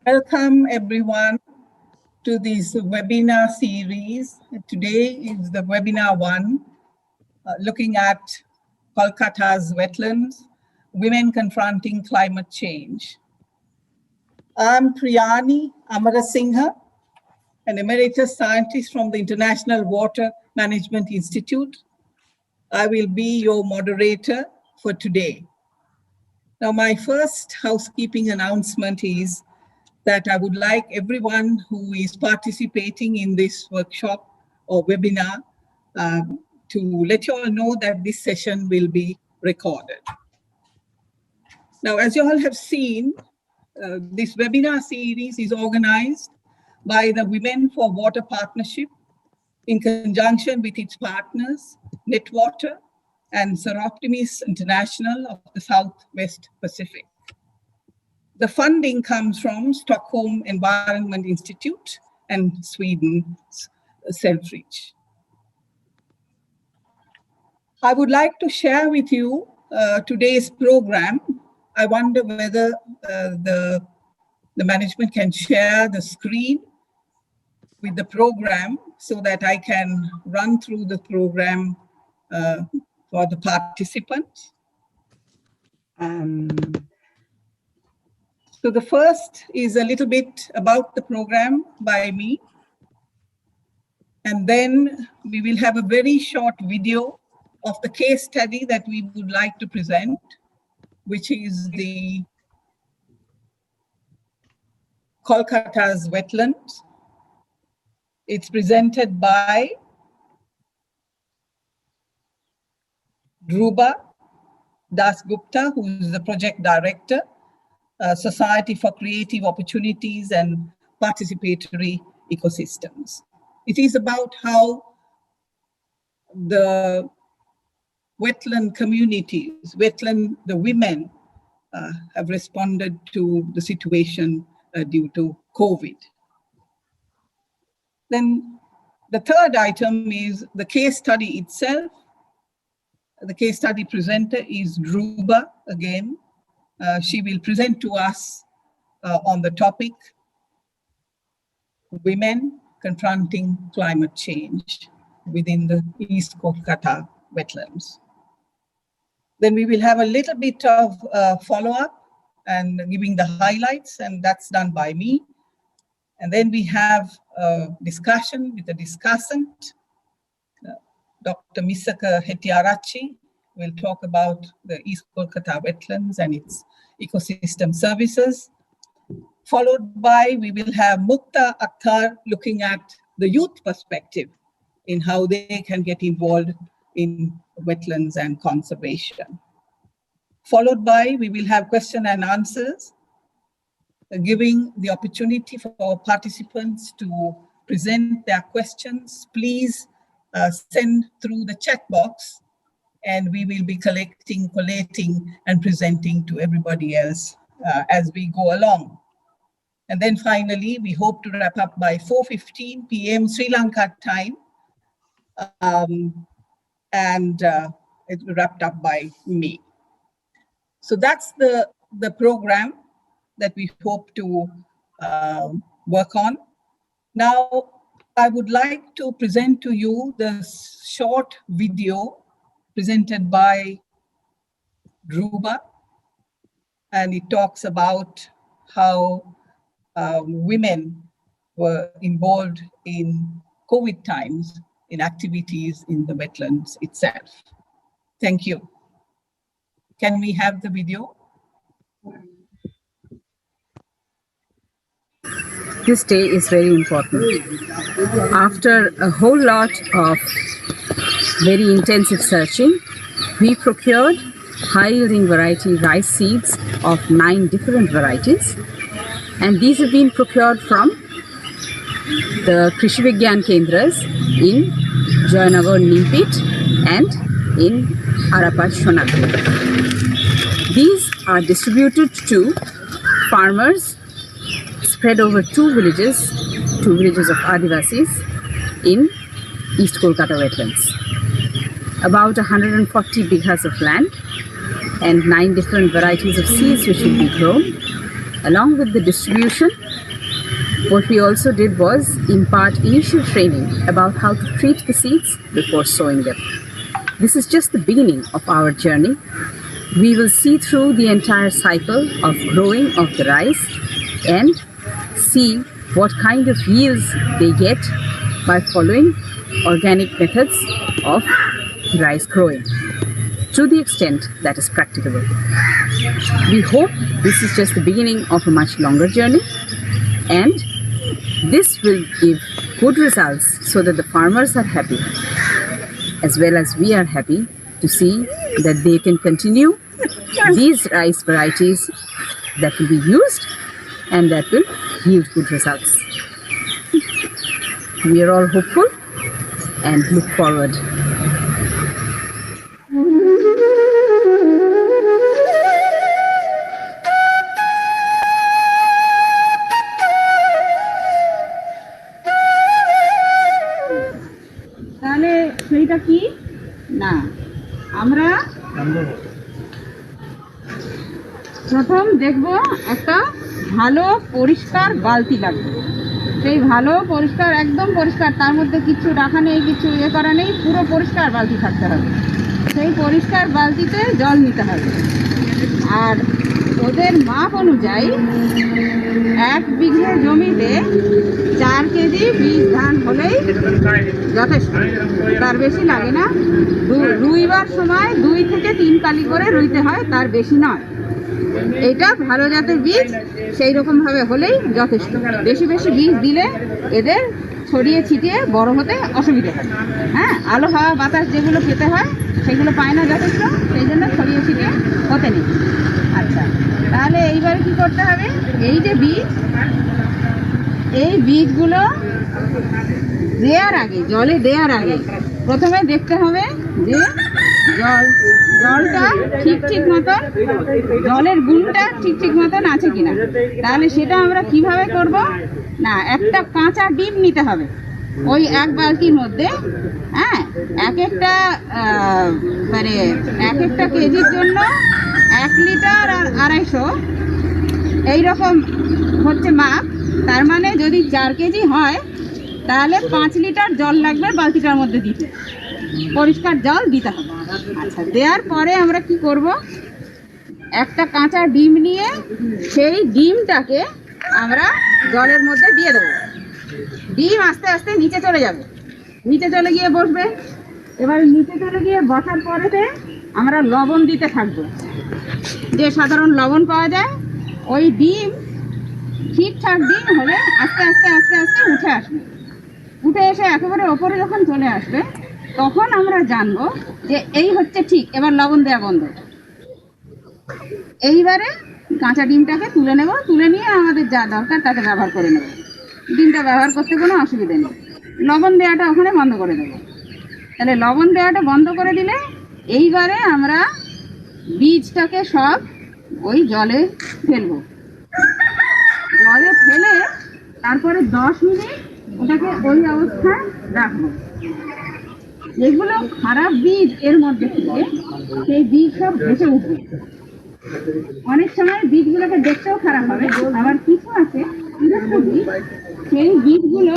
Welcome everyone to this webinar series. Today is the webinar 1, looking at Kolkata's wetlands, women confronting climate change. I'm Priyani Amarasinghe, an emeritus scientist from the International Water Management Institute. I will be your moderator for today. Now, my first housekeeping announcement is that I would like everyone who is participating in this workshop or webinar to let you all know that this session will be recorded. Now, as you all have seen, this webinar series is organized by the Women for Water Partnership in conjunction with its partners, NetWwater and Soroptimist International of the Southwest Pacific. The funding comes from Stockholm Environment Institute and Sweden's Selfridge. I would like to share with you today's program. I wonder whether the management can share the screen with the program so that I can run through the program for the participants. So the first is a little bit about the program by me. And then we will have a very short video of the case study that we would like to present, which is the Kolkata's Wetlands. It's presented by Dhruba Dasgupta, who is the project director, Society for Creative Opportunities and Participatory Ecosystems. It is about how the wetland communities, the women have responded to the situation due to COVID. Then the third item is the case study itself. The case study presenter is Dhruba again. She will present to us on the topic, Women Confronting Climate Change within the East Kolkata wetlands. Then we will have a little bit of follow-up and giving the highlights, and that's done by me. And then we have a discussion with the discussant. Dr. Misaka Hetiarachi will talk about the East Kolkata wetlands and its ecosystem services. Followed by, we will have Mukta Akhtar looking at the youth perspective in how they can get involved in wetlands and conservation. Followed by, we will have question and answers, giving the opportunity for participants to present their questions. Please send through the chat box, and we will be collating and presenting to everybody else as we go along. And then finally, we hope to wrap up by 4:15 p.m. Sri Lanka time, and it's wrapped up by me. So that's the program that we hope to work on. Now, I would like to present to you the short video presented by Dhruba, and it talks about how women were involved in COVID times in activities in the wetlands itself. Thank you. Can we have the video? This day is very important. After a whole lot of very intensive searching, we procured high-yielding variety rice seeds of 9 different varieties, and these have been procured from the Krishi Vigyan Kendras in Joynagar Nimpit and in Arapat Shonagri. These are distributed to farmers spread over 2 villages of Adivasis in East Kolkata wetlands. About 140 bighas of land and 9 different varieties of seeds which will be grown. Along with the distribution, What we also did was impart initial training about how to treat the seeds before sowing them. This is just the beginning of our journey. We will see through the entire cycle of growing of the rice and see what kind of yields they get by following organic methods of rice growing to the extent that is practicable. We hope this is just the beginning of a much longer journey, and this will give good results so that the farmers are happy as well as we are happy to see that they can continue these rice varieties that will be used and that will yield good results. We are all hopeful and look forward. তাহলে সেইটা কি না আমরা প্রথম দেখব একটা ভালো পরিষ্কার বালতি লাগবে। সেই ভালো পরিষ্কার একদম পরিষ্কার, তার মধ্যে কিছু রাখা নেই, কিছু ইয়ে করা নেই, পুরো পরিষ্কার বালতি থাকতে হবে। সেই পরিষ্কার বালতিতে জল নিতে হবে। আর ওদের মাপ অনুযায়ী 1 বিঘে জমিতে 4 কেজি বীজ ধান হলেই যথেষ্ট, তার বেশি লাগে না। রুইবার সময় 2 থেকে 3 কালি করে রুইতে হয়, তার বেশি নয়। এটা ভালো জাতের বীজ সেই রকমভাবে হলেই যথেষ্ট। বেশি বেশি বীজ দিলে এদের ছড়িয়ে ছিটিয়ে বড় হতে অসুবিধা হয়। হ্যাঁ, আলো হাওয়া বাতাস যেগুলো পেতে হয় সেগুলো পায় না যথেষ্ট, সেই জন্য ছড়িয়ে ছিটিয়ে হতে নেই। আচ্ছা, তাহলে এইবারে কি করতে হবে? এই যে বীজ, এই বীজগুলো দেওয়ার আগে, জলে দেওয়ার আগে প্রথমে দেখতে হবে যে জলটা ঠিক মতন, জলের গুণটা ঠিক মতন আছে কিনা। তাহলে সেটা আমরা কিভাবে করব না, একটা কাঁচা ডিম নিতে হবে ওই 1 বালতির মধ্যে। হ্যাঁ, এক একটা কেজির জন্য 1 লিটার আর 250 এইরকম হচ্ছে মাপ। তার মানে যদি 4 কেজি হয় তাহলে 5 লিটার জল লাগবে বালতিটার মধ্যে দিতে, পরিষ্কার জল দিতে হবে। আচ্ছা, দেওয়ার পরে আমরা কি করব, একটা কাঁচা ডিম নিয়ে সেই ডিমটাকে আমরা জলের মধ্যে দিয়ে দেবো। ডিম আস্তে আস্তে নিচে চলে যাবে, নিচে চলে গিয়ে বসবে। এবার নিচে চলে গিয়ে বসার পরেতে আমরা লবণ দিতে থাকবো, যে সাধারণ লবণ পাওয়া যায়। ওই ডিম ঠিকঠাক ডিম হলে আস্তে আস্তে আস্তে আস্তে উঠে আসবে। উঠে এসে একেবারে ওপরে যখন চলে আসবে তখন আমরা জানবো যে এই হচ্ছে ঠিক, এবার লবণ দেওয়া বন্ধ। এইবারে কাঁচা ডিমটাকে তুলে নেব, তুলে নিয়ে আমাদের যা দরকার তাতে ব্যবহার করে নেব। ডিমটা ব্যবহার করতে কোনো অসুবিধা নেই। লবণ দেওয়াটা ওখানে বন্ধ করে দেবো। তাহলে লবণ দেওয়াটা বন্ধ করে দিলে এইবারে আমরা বীজটাকে সব ওই জলে ফেলবো। জলে ফেলে তারপরে 10 মিনিট ওটাকে ওই অবস্থায় রাখবো। যেগুলো খারাপ বীজ এর মধ্যে থেকে সেই বীজ সব ভেসে উঠবে। অনেক সময় বীজগুলোকে দেখতেও খারাপ হবে, আবার কিছু আছে বিরক্ত বীজ, সেই বীজগুলো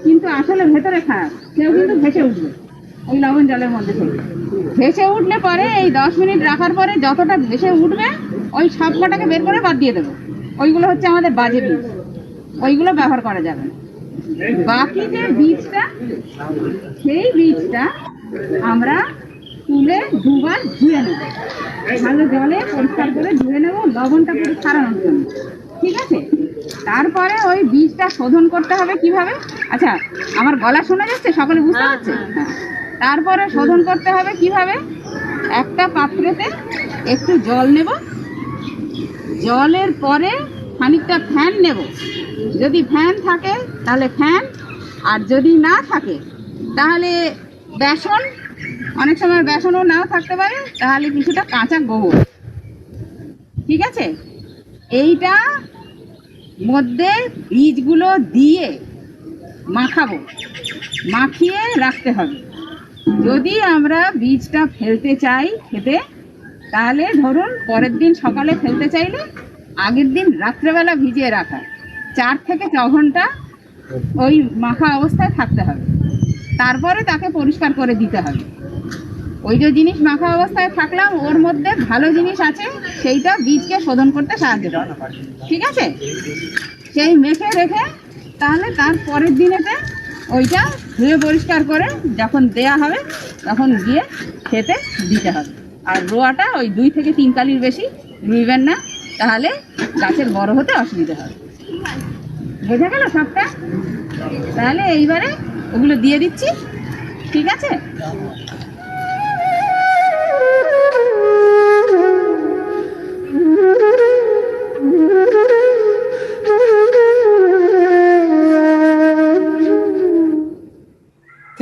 কিন্তু আসলে ভেতরে খারাপ, সেও কিন্তু ভেসে উঠবে ওই লবণ জলের মধ্যে থেকে। ভেসে উঠলে পরে এই 10 মিনিট রাখার পরে যতটা ভেসে উঠবে ওই সব কটাকে বের করে বাদ দিয়ে দেবো। ওইগুলো হচ্ছে আমাদের বাজে বীজ, ওইগুলো ব্যবহার করা যাবে না। বাকি যে বীজটা, সেই বীজটা আমরা তুলে 2 বার ধুয়ে নেব, ভালো জলে পরিষ্কার করে ধুয়ে নেব, লবণটা পুরো ছাড়ানোর জন্য। ঠিক আছে, তারপরে ওই বীজটা শোধন করতে হবে কিভাবে। আচ্ছা, আমার গলা শোনা যাচ্ছে? সকলে বুঝতে পারছে? হ্যাঁ। তারপরে শোধন করতে হবে কিভাবে, একটা পাত্রেতে একটু জল নেব, জলের পরে খানিকটা ফ্যান নেব। যদি ফ্যান থাকে তাহলে ফ্যান, আর যদি না থাকে তাহলে বেসন, অনেক সময় বেসনও নাও থাকতে পারে, তাহলে কিছুটা কাঁচা গোবর। ঠিক আছে, এইটা মধ্যে বীজগুলো দিয়ে মাখাবো, মাখিয়ে রাখতে হবে। যদি আমরা বীজটা ফেলতে চাই খেতে, তাহলে ধরুন পরের দিন সকালে ফেলতে চাইলে আগের দিন রাত্রেবেলা ভিজিয়ে রাখা, 4 থেকে 6 ঘন্টা ওই মাখা অবস্থায় থাকতে হবে, তারপরে তাকে পরিষ্কার করে দিতে হবে। ওই যে জিনিস মাখা অবস্থায় থাকলাম, ওর মধ্যে ভালো জিনিস আছে, সেইটা বীজকে শোধন করতে সাহায্য করে, ঠিক আছে? সেই মেখে রেখে তাহলে তার পরের দিনেতে ওইটা ধুয়ে পরিষ্কার করে যখন দেয়া হবে তখন গিয়ে খেতে দিতে হবে। আর রোয়াটা ওই 2 থেকে 3 কালির বেশি রুইবেন না, তাহলে গাছের বড় হতে অসুবিধা হবে। বোঝা গেল সবটা? তাহলে এইবারে ওগুলো দিয়ে দিচ্ছি, ঠিক আছে?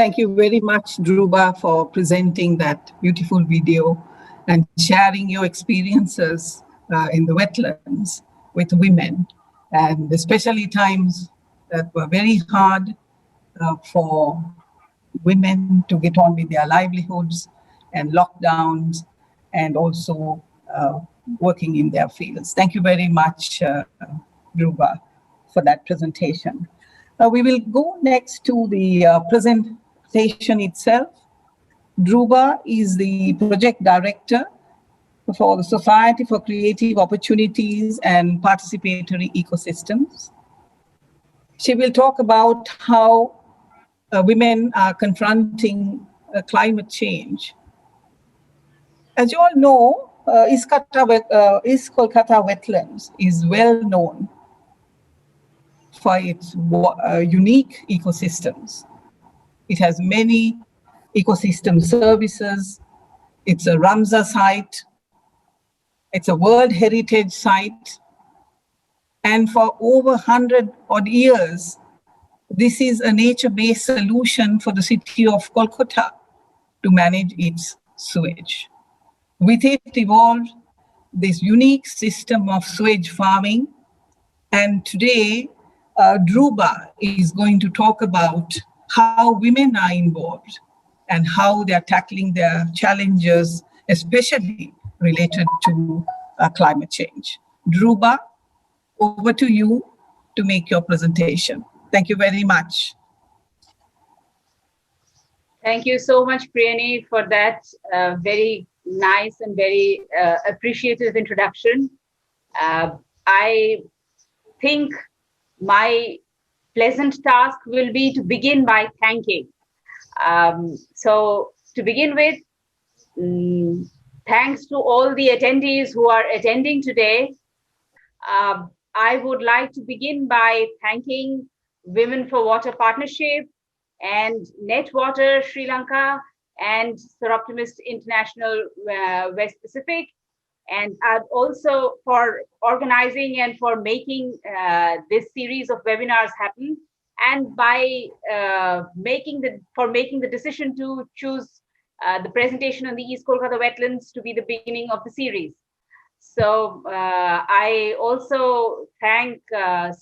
Thank you very much, Dhruva, for presenting that beautiful video and sharing your experiences in the wetlands with women, and especially times that were very hard for women to get on with their livelihoods and lockdowns, and also working in their fields. Thank you very much, Dhruva, for that presentation. We will go next to the presentation itself. Dhruva is the project director for the Society for Creative Opportunities and Participatory Ecosystems. She will talk about how women are confronting climate change. As you all know, East Kolkata Wetlands is well known for its unique ecosystems. It has many ecosystem services. It's a Ramsar site. It's a World Heritage Site. And for over 100 odd years, this is a nature-based solution for the city of Kolkata to manage its sewage. With it evolved this unique system of sewage farming. And today, Dhruva is going to talk about how women are involved and how they're tackling their challenges, especially related to climate change. Dhruva, over to you to make your presentation. Thank you very much. Thank you so much, Priyani, for that very nice and very appreciative introduction. I think my pleasant task will be to begin by thanking. So to begin with, thanks to all the attendees who are attending today. I would like to begin by thanking Women for Water Partnership and NetWwater Sri Lanka and Soroptimist International West Pacific, and also for organizing and for making this series of webinars happen, and by making the decision to choose the presentation on the East Kolkata Wetlands to be the beginning of the series. So I also thank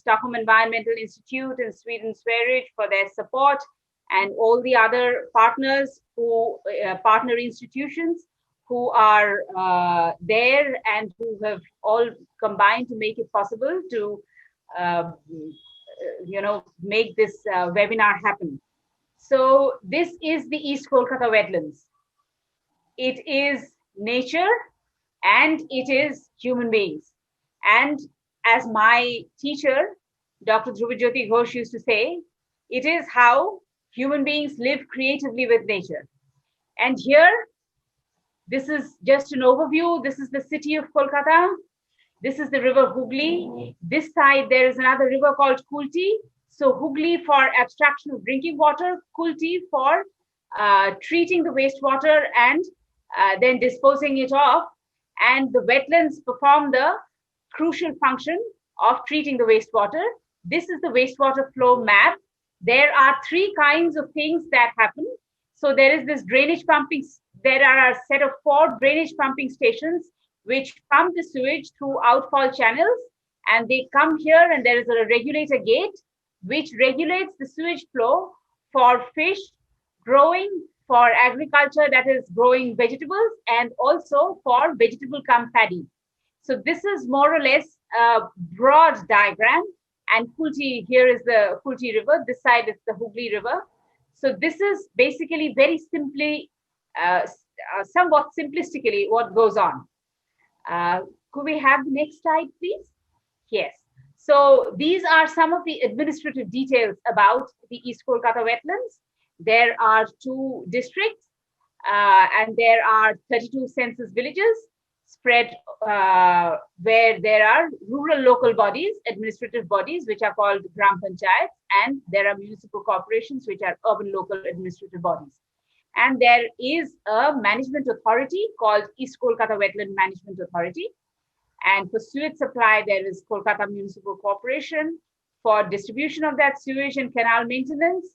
Stockholm Environmental Institute and Sweden Sverige for their support, and all the other partners who partner institutions who are there and who have all combined to make it possible to make this webinar happen. So this is the East Kolkata Wetlands. It is nature and it is human beings. And as my teacher, Dr. Dhruvajyoti Ghosh used to say, it is how human beings live creatively with nature. And here, this is just an overview. This is the city of Kolkata. This is the river Hooghly. This side, there is another river called Kulti. So Hooghly for abstraction of drinking water, Kulti for treating the wastewater and then disposing it off. And the wetlands perform the crucial function of treating the wastewater. This is the wastewater flow map. There are 3 kinds of things that happen. So there is this drainage pumping. There are a set of 4 drainage pumping stations which pump the sewage through outfall channels, and they come here, and there is a regulator gate which regulates the sewage flow for fish growing, for agriculture, that is growing vegetables, and also for vegetable cum paddy. So this is more or less a broad diagram, And Kulti, here is the Kulti River. This side is the Hooghly River. So this is basically very simply, somewhat simplistically what goes on. Could we have the next slide, please? Yes. So these are some of the administrative details about the East Kolkata wetlands. There are 2 districts and there are 32 census villages spread where there are rural local bodies, administrative bodies, which are called Gram Panchayats, and there are municipal corporations, which are urban local administrative bodies. And there is a management authority called East Kolkata Wetland Management Authority. And for sewage supply, there is Kolkata Municipal Corporation. For distribution of that sewage and canal maintenance,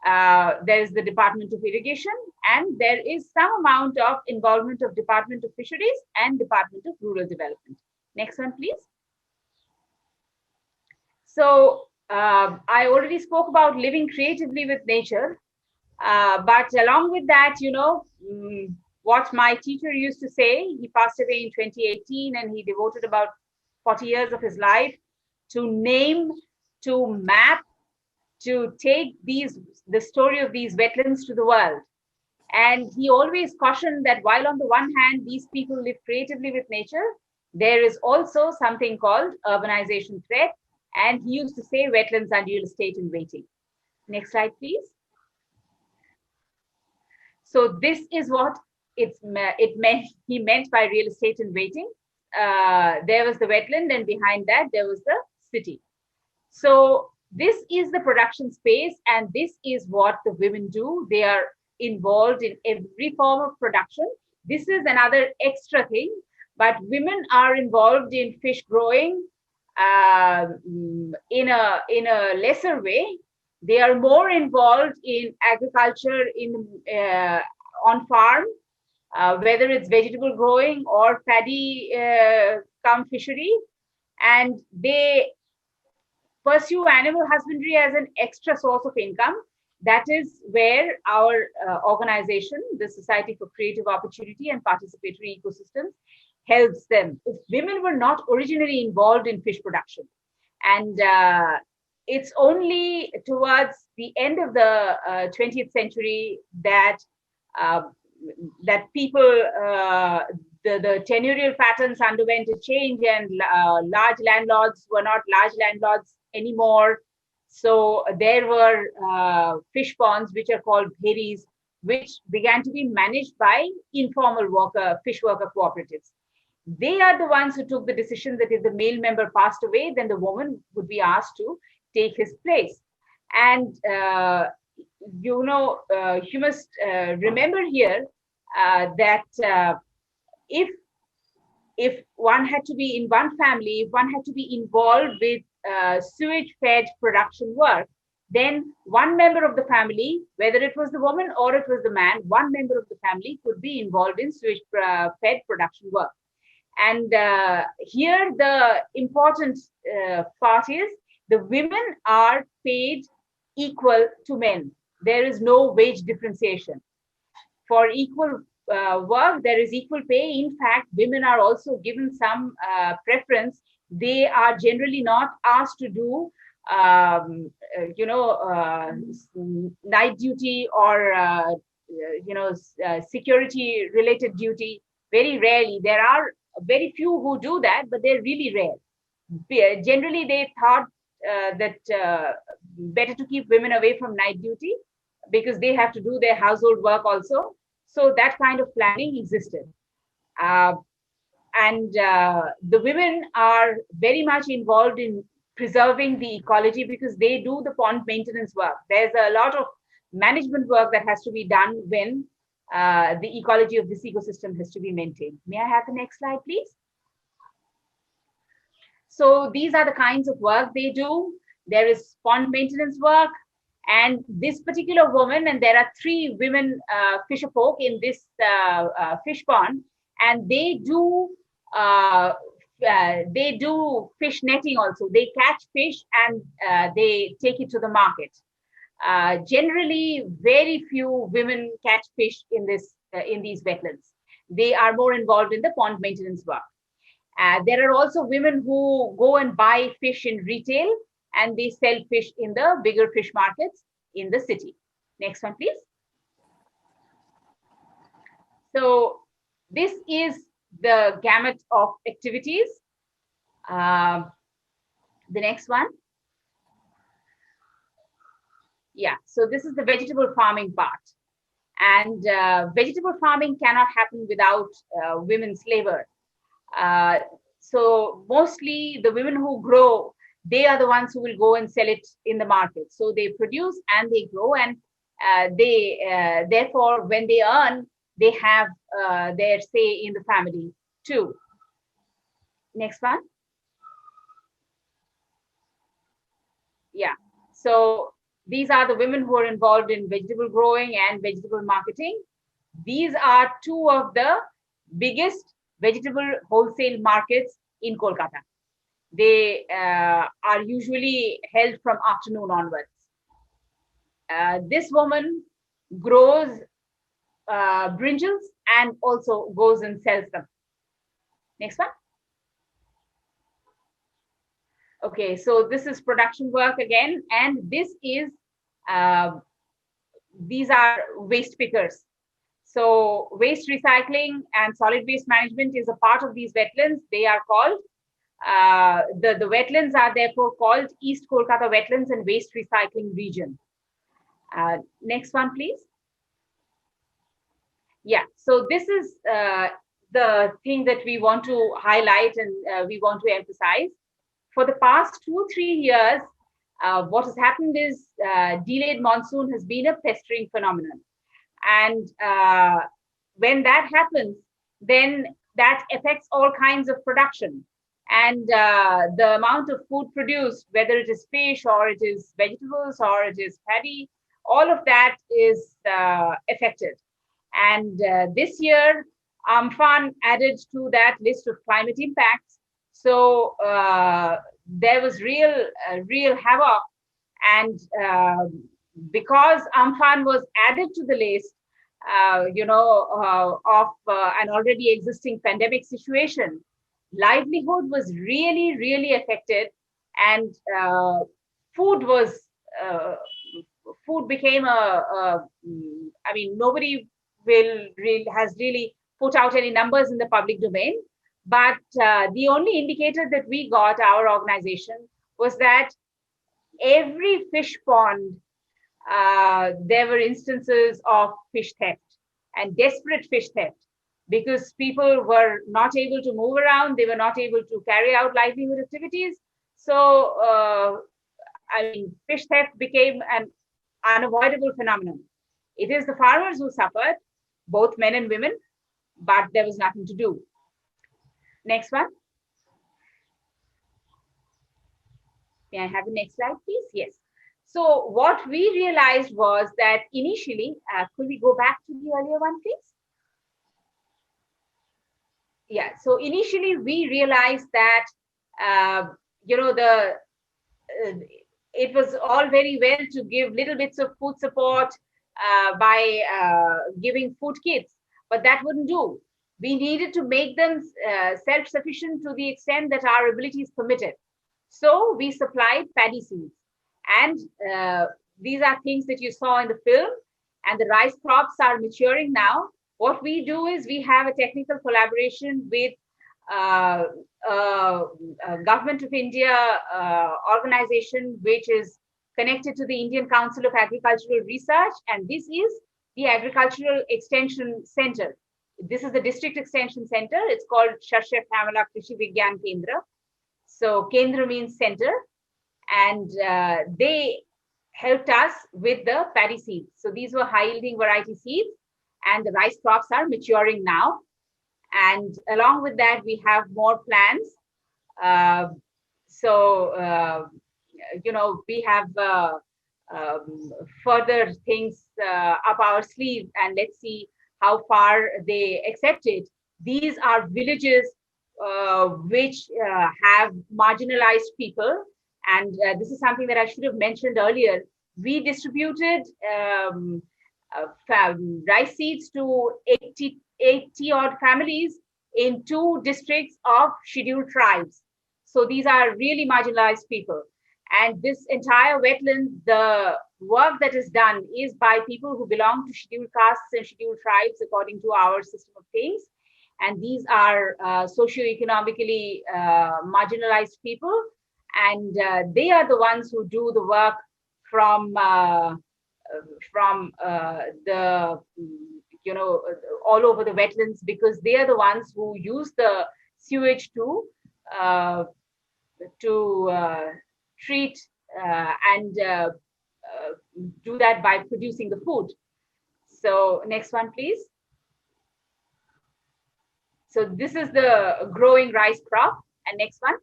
there is the Department of Irrigation, and there is some amount of involvement of Department of Fisheries and Department of Rural Development. Next one, please. So I already spoke about living creatively with nature, but along with that, what my teacher used to say, he passed away in 2018, and he devoted about 40 years of his life to name, to map, to take the story of these wetlands to the world. And he always cautioned that while on the one hand, these people live creatively with nature, there is also something called urbanization threat. And he used to say wetlands are real estate in waiting. Next slide, please. So this is what he meant by real estate in waiting. There was the wetland, and behind that, there was the city. So this is the production space, and this is what the women do. They are involved in every form of production. This is another extra thing, but women are involved in fish growing in a lesser way. They are more involved in agriculture on farm, whether it's vegetable growing or paddy come fishery, and they pursue animal husbandry as an extra source of income. That is where our organization, the Society for Creative Opportunity and Participatory Ecosystems, helps them. If women were not originally involved in fish production, and it's only towards the end of the 20th century that people, the tenurial patterns underwent a change, and large landlords were not large landlords anymore. So there were fish ponds, which are called bheris, which began to be managed by informal fish worker cooperatives. They are the ones who took the decision that if the male member passed away, then the woman would be asked to take his place. And you must remember here that if one had to be in one family, if one had to be involved with sewage-fed production work, then one member of the family, whether it was the woman or it was the man, one member of the family could be involved in sewage-fed production work. And here the important part is the women are paid equal to men. There is no wage differentiation. For equal work, there is equal pay. In fact, women are also given some preference. They are generally not asked to do night duty or security related duty. Very rarely. There are very few who do that, but they're really rare. Generally, they thought that better to keep women away from night duty because they have to do their household work also. So that kind of planning existed. And the women are very much involved in preserving the ecology because they do the pond maintenance work. There's a lot of management work that has to be done when the ecology of this ecosystem has to be maintained. May I have the next slide, please? So these are the kinds of work they do. There is pond maintenance work, and this particular woman, and there are 3 women fisher folk in this fish pond, and they do fish netting also. They catch fish and they take it to the market. Generally, very few women catch fish in these wetlands. They are more involved in the pond maintenance work. There are also women who go and buy fish in retail, and they sell fish in the bigger fish markets in the city. Next one, please. So this is the gamut of activities. The next one. Yeah, so this is the vegetable farming part. And vegetable farming cannot happen without women's labor. So mostly the women who grow, they are the ones who will go and sell it in the market. So they produce and they grow, and therefore when they earn, they have their say in the family too. Next one. Yeah, so these are the women who are involved in vegetable growing and vegetable marketing. These are two of the biggest vegetable wholesale markets in Kolkata. They are usually held from afternoon onwards. This woman grows brinjals and also goes and sells them. Next one. Okay, so this is production work again, and this is, these are waste pickers. So waste recycling and solid waste management is a part of these wetlands. They are called, the wetlands are therefore called East Kolkata Wetlands and Waste Recycling Region. Next one, please. Yeah, so this is the thing that we want to highlight and we want to emphasize. For the past 2-3 years, what has happened is delayed monsoon has been a pestering phenomenon. And when that happens, then that affects all kinds of production. And the amount of food produced, whether it is fish or it is vegetables or it is paddy, all of that is affected. And this year, Amphan added to that list of climate impacts. So there was real havoc, and because Amphan was added to the list, of an already existing pandemic situation, livelihood was really affected, and food became I mean, nobody has really put out any numbers in the public domain. But the only indicator that we got, our organization, was that every fish pond, there were instances of fish theft and desperate fish theft, because people were not able to move around, they were not able to carry out livelihood activities. So, I mean, fish theft became an unavoidable phenomenon. It is the farmers who suffered, both men and women, but there was nothing to do. Next one. May I have the next slide, please? Yes. So what we realized was that initially, could we go back to the earlier one, please? Yeah. So initially, we realized that it was all very well to give little bits of food support by giving food kits, but that wouldn't do. We needed to make them self-sufficient to the extent that our abilities permitted. So we supplied paddy seeds. And these are things that you saw in the film, and the rice crops are maturing now. What we do is we have a technical collaboration with Government of India organization, which is connected to the Indian Council of Agricultural Research. And this is the Agricultural Extension Center. This is the district extension center. It's called Shashya Kamala Krishi Vigyan Kendra. So Kendra means center, and they helped us with the paddy seeds. So these were high yielding variety seeds, and the rice crops are maturing now. And along with that, we have more plans. We have further things up our sleeve, and let's see how far they accept it. These are villages which have marginalized people. And this is something that I should have mentioned earlier. We distributed rice seeds to 80 odd families in 2 districts of scheduled tribes. So these are really marginalized people. And this entire wetland, the work that is done is by people who belong to scheduled castes and scheduled tribes according to our system of things. And these are socioeconomically marginalized people. And they are the ones who do the work from the, all over the wetlands, because they are the ones who use the sewage to treat and do that by producing the food. So next one, please. So this is the growing rice crop. And next one.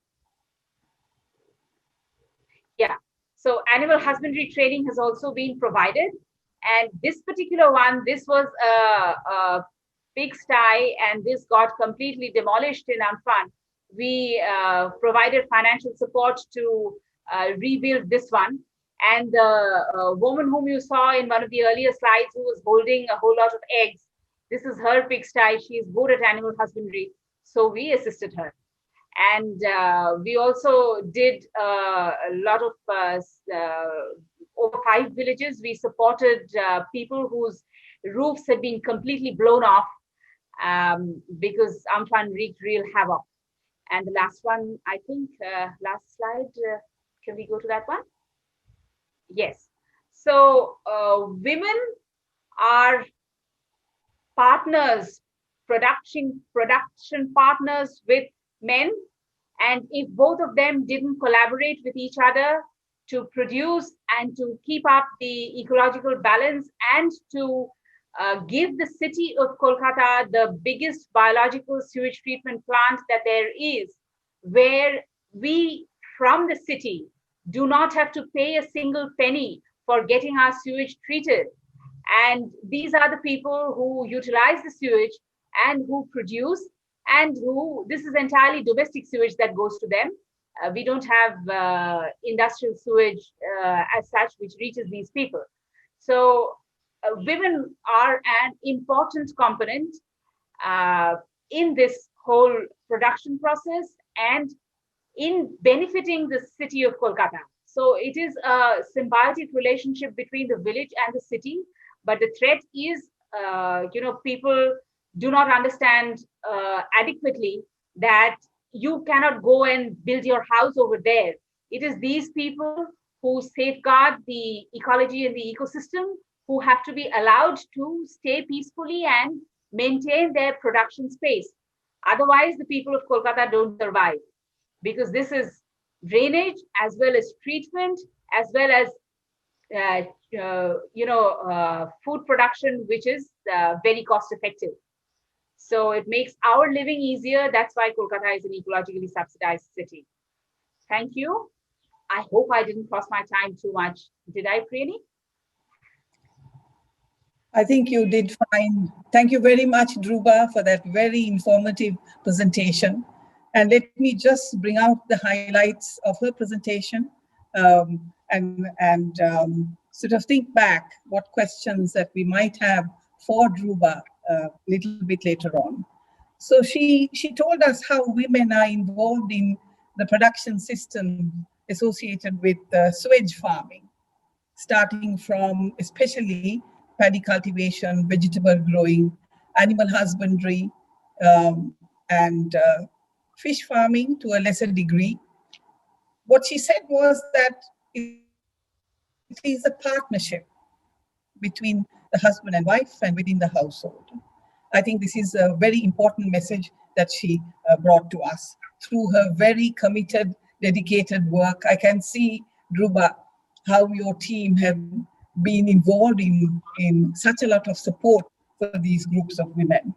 Yeah. So animal husbandry training has also been provided. And this particular one, this was a pigsty, and this got completely demolished in Amphan. We provided financial support to rebuild this one. And the woman whom you saw in one of the earlier slides, who was holding a whole lot of eggs, this is her pigsty. She is good at animal husbandry. So we assisted her. And we also did a lot of over 5 villages. We supported people whose roofs had been completely blown off because Amphan wreaked real havoc. And the last one, I think, last slide, can we go to that one? Yes. So women are partners, production partners with men. And if both of them didn't collaborate with each other to produce and to keep up the ecological balance and to give the city of Kolkata the biggest biological sewage treatment plant that there is, where we from the city do not have to pay a single penny for getting our sewage treated. And these are the people who utilize the sewage and who produce, and who, this is entirely domestic sewage that goes to them. We don't have industrial sewage as such, which reaches these people. So women are an important component in this whole production process and in benefiting the city of Kolkata. So it is a symbiotic relationship between the village and the city, but the threat is, people do not understand adequately that you cannot go and build your house over there. It is these people who safeguard the ecology and the ecosystem who have to be allowed to stay peacefully and maintain their production space. Otherwise, the people of Kolkata don't survive, because this is drainage as well as treatment, as well as food production, which is very cost effective. So it makes our living easier. That's why Kolkata is an ecologically subsidized city. Thank you. I hope I didn't cross my time too much. Did I, Priyani? I think you did fine. Thank you very much, Dhruva, for that very informative presentation. And let me just bring out the highlights of her presentation and sort of think back what questions that we might have for Dhruva a little bit later on. So she told us how women are involved in the production system associated with sewage farming, starting from especially paddy cultivation, vegetable growing, animal husbandry, and fish farming to a lesser degree. What she said was that it is a partnership between the husband and wife and within the household. I think this is a very important message that she brought to us through her very committed, dedicated work. I can see, Dhruva, how your team have been involved in such a lot of support for these groups of women.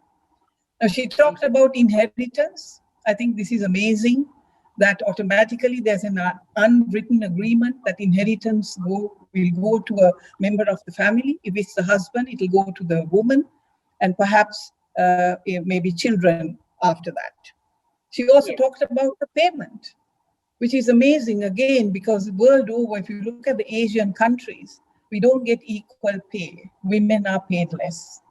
Now, she talked about inheritance. I think this is amazing that automatically there's an unwritten agreement that inheritance will go to a member of the family. If it's the husband, it will go to the woman, and perhaps maybe children after that. She also talked about the payment, which is amazing again, because world over, if you look at the Asian countries, we don't get equal pay. Women are paid less.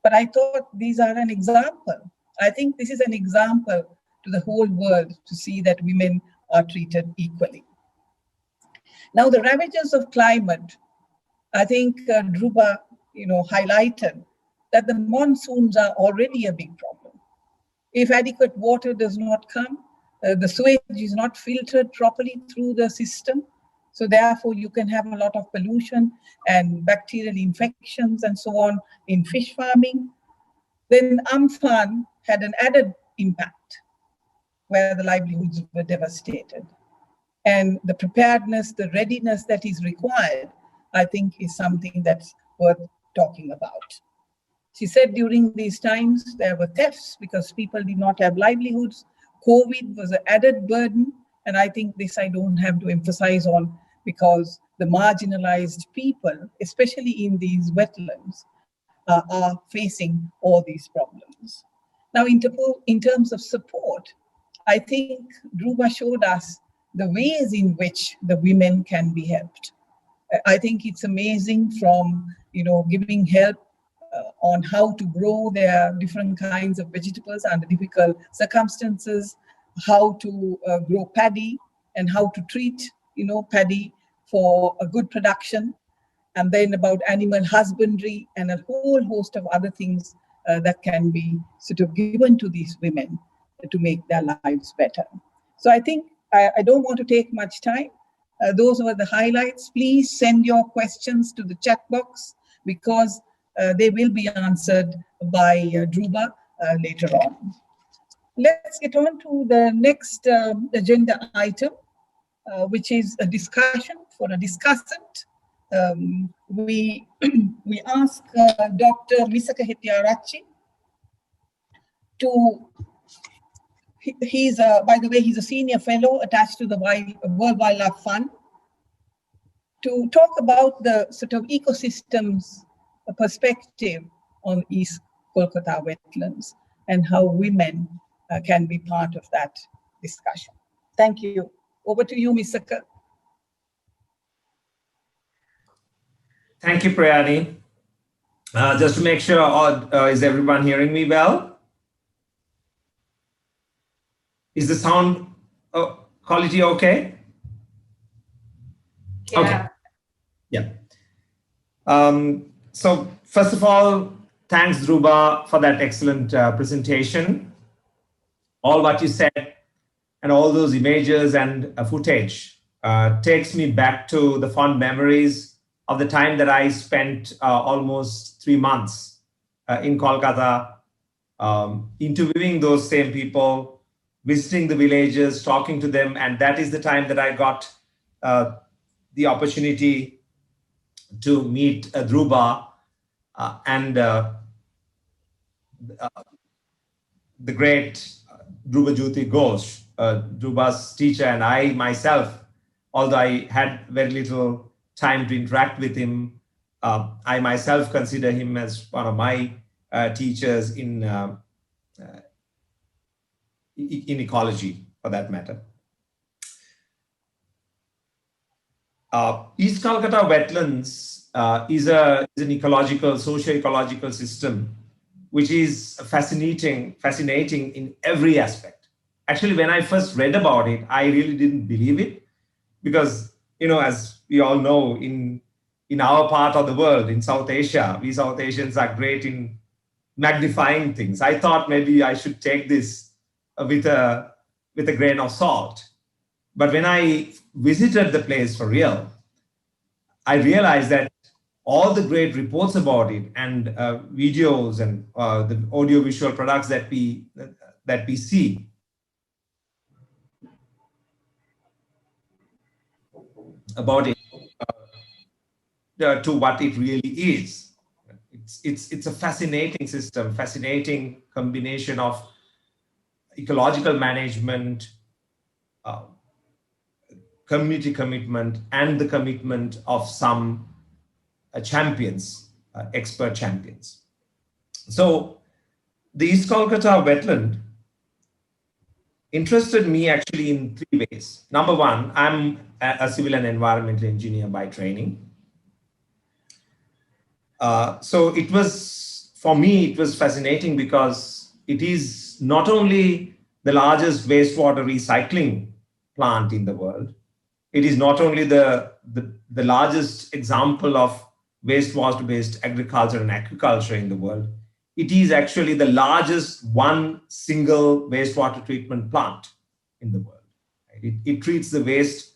But I thought these are an example. I think this is an example to the whole world to see that women are treated equally. Now, the ravages of climate, I think Dhruva, highlighted that the monsoons are already a big problem. If adequate water does not come, the sewage is not filtered properly through the system. So therefore, you can have a lot of pollution and bacterial infections and so on in fish farming. Then Amphan had an added impact where the livelihoods were devastated. And the preparedness, the readiness that is required, I think is something that's worth talking about. She said during these times, there were thefts because people did not have livelihoods. COVID was an added burden. And I think this I don't have to emphasize on because the marginalized people, especially in these wetlands, are facing all these problems. Now, in terms of support, I think Dhruva showed us the ways in which the women can be helped. I think it's amazing from, giving help on how to grow their different kinds of vegetables under difficult circumstances, how to grow paddy and how to treat, paddy for a good production, and then about animal husbandry and a whole host of other things that can be sort of given to these women to make their lives better. So I think I don't want to take much time. Those were the highlights. Please send your questions to the chat box because they will be answered by Dhruva later on. Let's get on to the next agenda item, which is a discussion for a discussant. We ask Dr. Misaka Hetiarachi to, by the way, he's a senior fellow attached to the World Wildlife Fund, to talk about the sort of ecosystems perspective on East Kolkata wetlands and how women can be part of that discussion. Thank you. Over to you, Misaka. Thank you, Prayani. Just to make sure, is everyone hearing me well? Is the sound quality okay? Yeah. Okay. Yeah. So first of all, thanks, Dhruva, for that excellent presentation. All what you said and all those images and footage takes me back to the fond memories of the time that I spent almost 3 months in Kolkata, interviewing those same people, visiting the villages, talking to them. And that is the time that I got the opportunity to meet Dhruva and the great Dhruva Jyoti Ghosh, Dhruva's teacher, and I myself, although I had very little time to interact with him, I myself consider him as one of my teachers in ecology, for that matter. East Kolkata wetlands is an ecological, socio-ecological system, which is fascinating in every aspect. Actually, when I first read about it, I really didn't believe it because, as we all know, in our part of the world, in South Asia, we South Asians are great in magnifying things. I thought maybe I should take this with a grain of salt. But when I visited the place for real, I realized that all the great reports about it and videos and the audiovisual products that we see about it to what it really is. It's a fascinating system, fascinating combination of ecological management, community commitment, and the commitment of some champions, expert champions. So the East Kolkata wetland interested me actually in 3 ways. Number one, I'm a civil and environmental engineer by training. So it was, for me, it was fascinating because it is not only the largest wastewater recycling plant in the world, it is not only the largest example of wastewater-based agriculture and aquaculture in the world, it is actually the largest one single wastewater treatment plant in the world. It treats the waste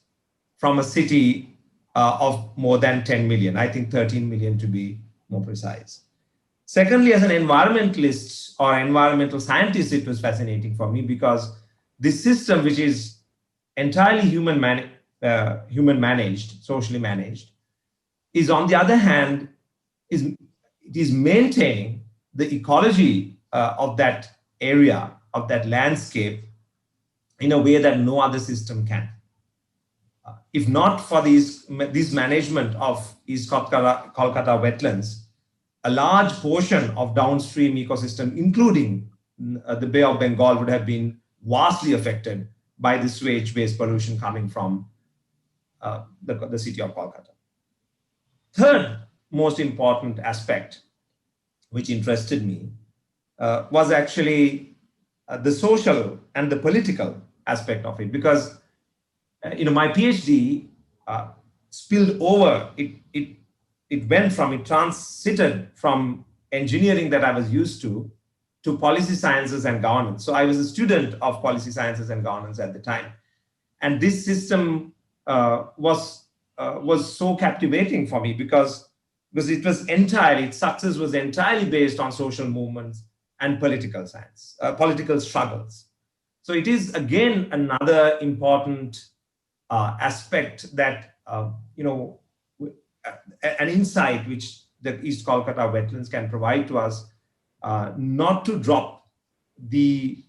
from a city of more than 10 million, I think 13 million to be more precise. Secondly, as an environmentalist or environmental scientist, it was fascinating for me because this system, which is entirely human managed, socially managed, is on the other hand, it is maintaining the ecology of that area, of that landscape, in a way that no other system can. If not for this management of East Kolkata wetlands, a large portion of downstream ecosystem, including the Bay of Bengal, would have been vastly affected by the sewage-based pollution coming from the city of Kolkata. Third most important aspect, which interested me, was actually the social and the political aspect of it, because my PhD spilled over. It transited from engineering that I was used to policy sciences and governance. So I was a student of policy sciences and governance at the time, and this system was so captivating for me because its success was entirely based on social movements and political science, political struggles. So it is again another important aspect that an insight which the East Kolkata wetlands can provide to us, not to drop the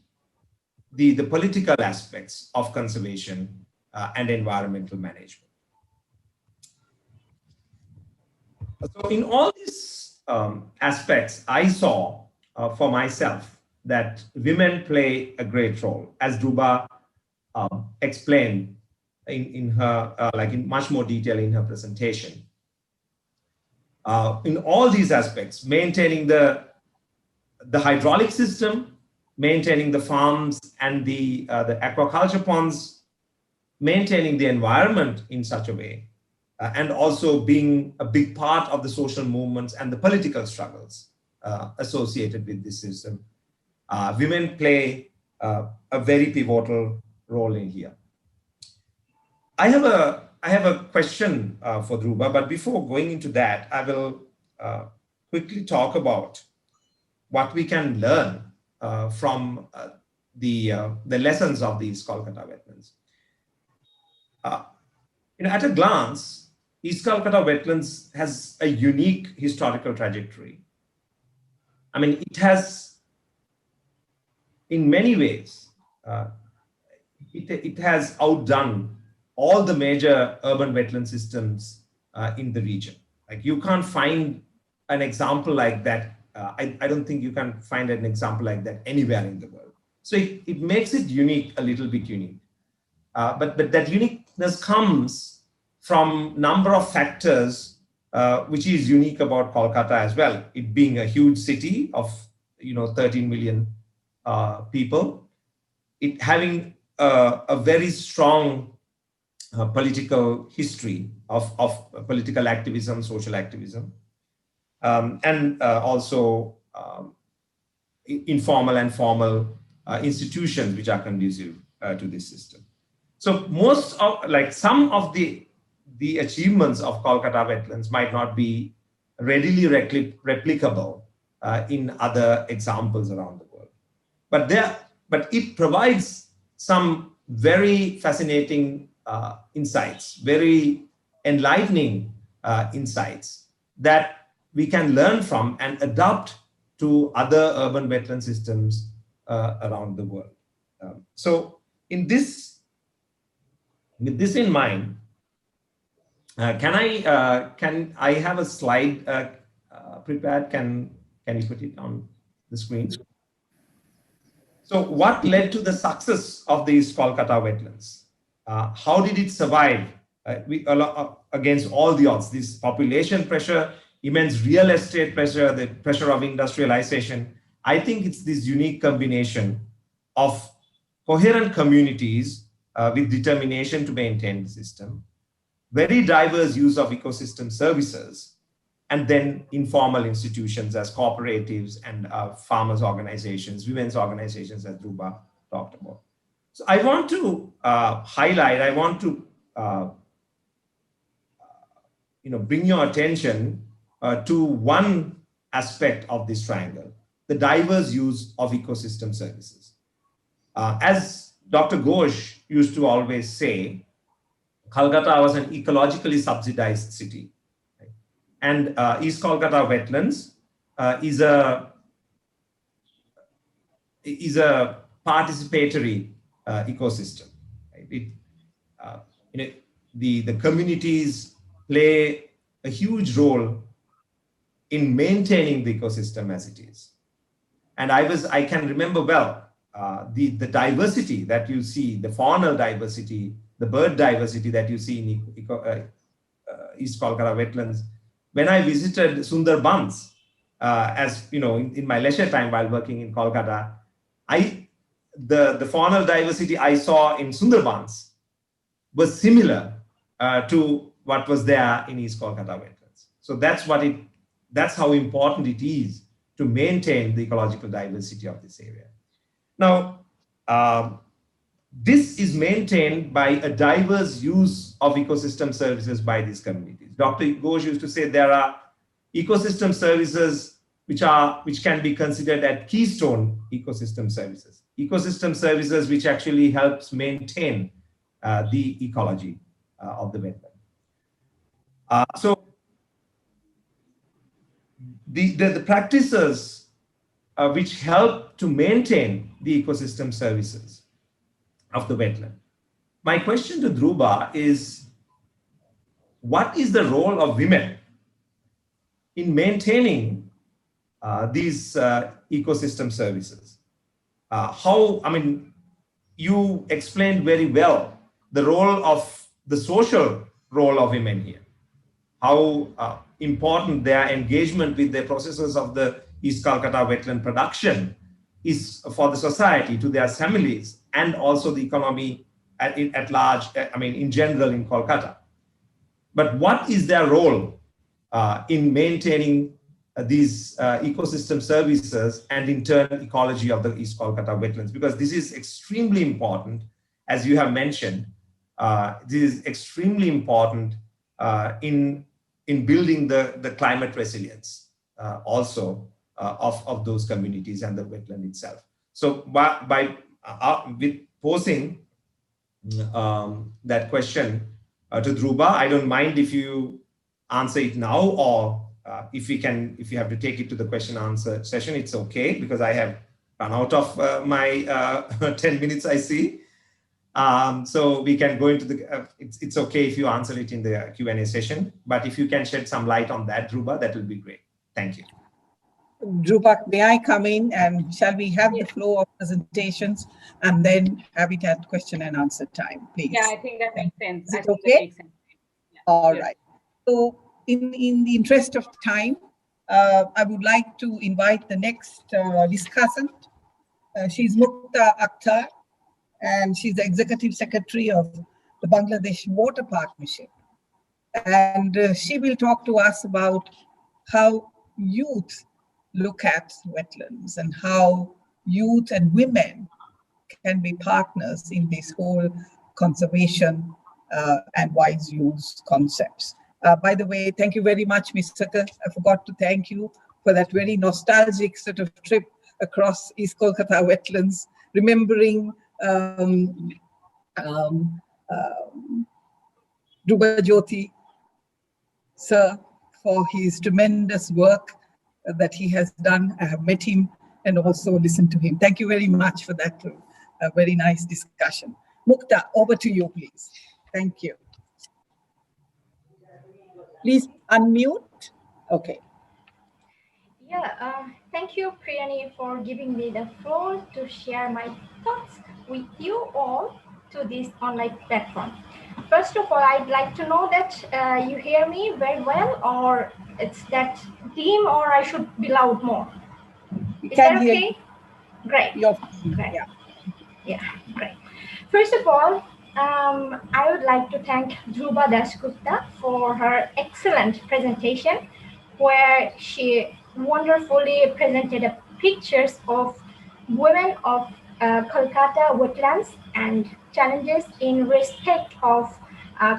political aspects of conservation and environmental management. So in all these aspects, I saw for myself that women play a great role, as Dhruba explained in her in much more detail in her presentation. In all these aspects, maintaining the hydraulic system, maintaining the farms and the aquaculture ponds, maintaining the environment in such a way, and also being a big part of the social movements and the political struggles associated with this system. Women play a very pivotal role in here. I have a question for Dhruba, but before going into that, I will quickly talk about what we can learn from the lessons of these Kolkata wetlands. At a glance, East Kolkata wetlands has a unique historical trajectory. I mean, it has, in many ways, it has outdone all the major urban wetland systems in the region. Like, you can't find an example like that. I don't think you can find an example like that anywhere in the world. So it makes it unique, a little bit unique. But that uniqueness comes from number of factors, which is unique about Kolkata as well. It being a huge city of 13 million people, it having a very strong political history of political activism, social activism, and also informal and formal institutions which are conducive to this system. So some of the achievements of Kolkata wetlands might not be readily replicable in other examples around the world, but it provides some very fascinating insights, very enlightening insights that we can learn from and adopt to other urban wetland systems around the world. So with this in mind, can I have a slide prepared? Can you put it on the screen? So what led to the success of these Kolkata wetlands? How did it survive against all the odds? This population pressure, immense real estate pressure, the pressure of industrialization. I think it's this unique combination of coherent communities with determination to maintain the system, very diverse use of ecosystem services, and then informal institutions as cooperatives and farmers organizations, women's organizations, as Dhruba talked about. So I want to highlight, I want to bring your attention to one aspect of this triangle, the diverse use of ecosystem services. As Dr. Ghosh used to always say, Kolkata was an ecologically subsidized city. Right? And East Kolkata Wetlands is a participatory ecosystem. Right? The communities play a huge role in maintaining the ecosystem as it is. And I can remember well the diversity that you see, the faunal diversity, the bird diversity that you see in East Kolkata Wetlands. When I visited Sundarbans, as you know, in my leisure time while working in Kolkata, the faunal diversity I saw in Sundarbans was similar to what was there in East Kolkata Wetlands. So that's how important it is to maintain the ecological diversity of this area. Now, this is maintained by a diverse use of ecosystem services by these communities. Dr. Ghosh used to say there are ecosystem services which can be considered as keystone ecosystem services which actually helps maintain the ecology of the wetland. So the practices which help to maintain the ecosystem services of the wetland. My question to Dhruba is, what is the role of women in maintaining these ecosystem services? You explained very well the role of the social role of women here, how important their engagement with the processes of the East Kolkata wetland production is for the society, to their families, and also the economy at large, in general in Kolkata. But what is their role in maintaining these ecosystem services and in turn ecology of the East Kolkata wetlands? Because this is extremely important, as you have mentioned. This is extremely important in building the climate resilience also of those communities and the wetland itself. So with posing that question to Dhruba, I don't mind if you answer it now, or if you have to take it to the question answer session, it's okay, because I have run out of my 10 minutes, I see. So we can go into the, it's okay if you answer it in the Q&A session, but if you can shed some light on that, Dhruba, that will be great. Thank you. Dhruba, may I come in, and shall we have the flow of presentations and then have it at question and answer time, please? Yeah, I think that makes sense. Is it okay? Yeah. All right. So in the interest of time, I would like to invite the next discussant. She's Mukta Akhtar, and she's the Executive Secretary of the Bangladesh Water Partnership. And she will talk to us about how youth look at wetlands and how youth and women can be partners in this whole conservation and wise use concepts. By the way, thank you very much, Ms. Sakar. I forgot to thank you for that very nostalgic sort of trip across East Kolkata wetlands, remembering Dhruba Jyoti sir for his tremendous work that he has done. I have met him and also listened to him. Thank you very much for that very nice discussion. Mukta, over to you, please. Thank you. Please unmute. Okay. Yeah, thank you, Priyani, for giving me the floor to share my thoughts with you all to this online platform. First of all, I'd like to know that you hear me very well, or it's that dim, or I should be loud more. Is that okay? Great. Great. Yeah, great. First of all, I would like to thank Dhruba Dasgupta for her excellent presentation, where she wonderfully presented pictures of women of Kolkata wetlands and challenges in respect of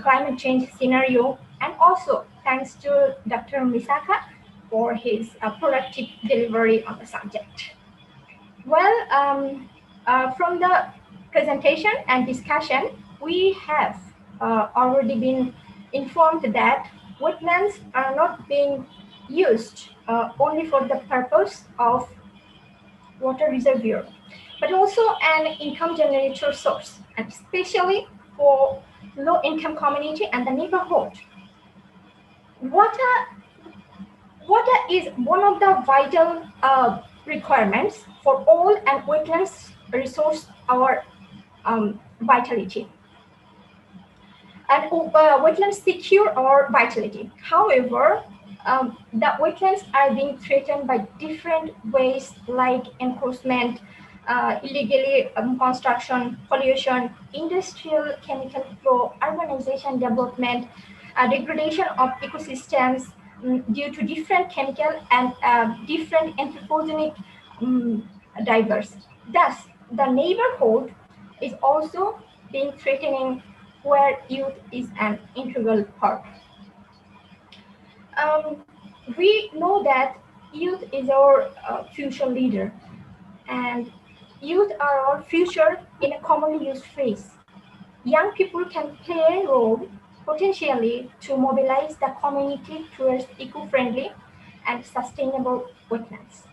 climate change scenario, and also thanks to Dr. Misaka for his productive delivery on the subject. Well, from the presentation and discussion, we have already been informed that wetlands are not being used only for the purpose of water reservoir, but also an income generator source, especially for low-income community and the neighborhood. Water is one of the vital requirements for all, and wetlands resource our vitality. And wetlands secure our vitality. However, the wetlands are being threatened by different ways, like encroachment, illegally construction, pollution, industrial chemical flow, urbanization development, degradation of ecosystems due to different chemical and different anthropogenic divers. Thus, the neighborhood is also being threatening, where youth is an integral part. We know that youth is our future leader, and youth are our future in a commonly used phrase. Young people can play a role potentially to mobilize the community towards eco-friendly and sustainable wetlands.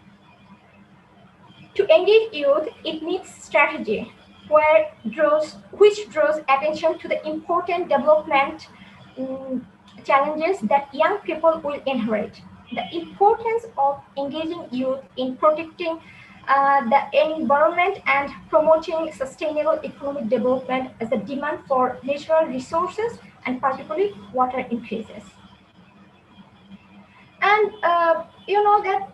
To engage youth, it needs strategy which draws attention to the important development challenges that young people will inherit. The importance of engaging youth in protecting the environment and promoting sustainable economic development as the demand for natural resources and particularly water increases. And you know that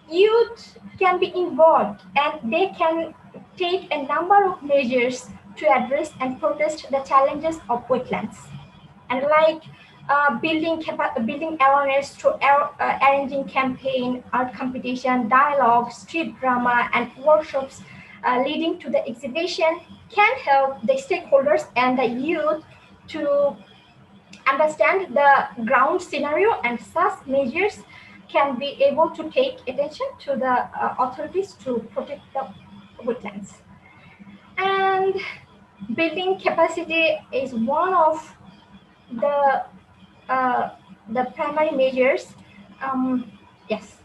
youth can be involved, and they can take a number of measures to address and protest the challenges of wetlands. And like building awareness through arranging campaign, art competition, dialogue, street drama, and workshops leading to the exhibition can help the stakeholders and the youth to understand the ground scenario, and such measures can be able to take attention to the authorities to protect the wetlands. And building capacity is one of the primary measures. Yes,